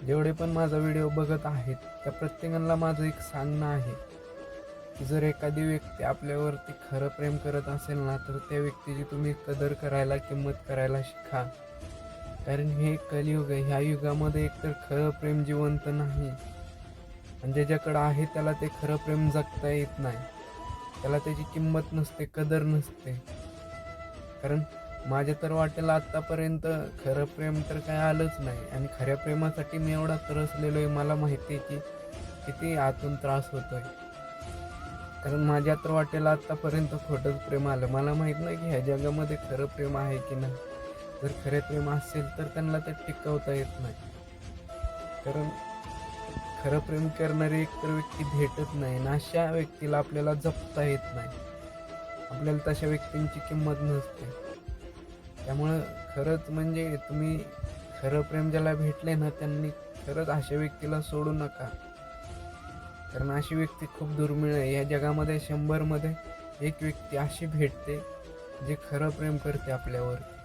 जेवढे पण माझा व्हिडिओ बघत आहेत त्या प्रत्येकाला माझं एक सांगणं आहे की जर एखादी व्यक्ती आपल्यावरती खरं प्रेम करत असेल ना, तर त्या व्यक्तीची तुम्ही कदर करायला, किंमत करायला शिका. कारण हे कलियुग आहे. ह्या युगामध्ये एकतर खरं प्रेम जिवंत नाही आणि ज्याच्याकडं आहे त्याला ते खरं प्रेम जगता येत नाही. त्याला त्याची किंमत नसते, कदर नसते. कारण माझ्या तर वाटेला आत्तापर्यंत खरं प्रेम तर काय आलंच नाही आणि खऱ्या प्रेमासाठी मी एवढा त्रसलेलो आहे. मला माहिती आहे की किती आतून त्रास होतोय. कारण माझ्या तर वाटेला आत्तापर्यंत खोटंच प्रेम आलं. मला माहीत नाही की ह्या जगामध्ये खरं प्रेम आहे की नाही. जर खरे प्रेम असेल तर त्यांना ते टिकवता येत नाही. कारण खरं प्रेम करणारी एकतर व्यक्ती भेटत नाही आणि अशा व्यक्तीला आपल्याला जपता येत नाही. आपल्याला तशा व्यक्तींची किंमत नसते. त्यामुळं खरंच म्हणजे तुम्ही खरं प्रेम ज्याला भेटले ना, त्यांनी खरंच अशा व्यक्तीला सोडू नका. कारण अशी व्यक्ती खूप दुर्मिळ आहे. या जगामध्ये 100 मध्ये एक व्यक्ती अशी भेटते जे खरं प्रेम करते आपल्यावरती.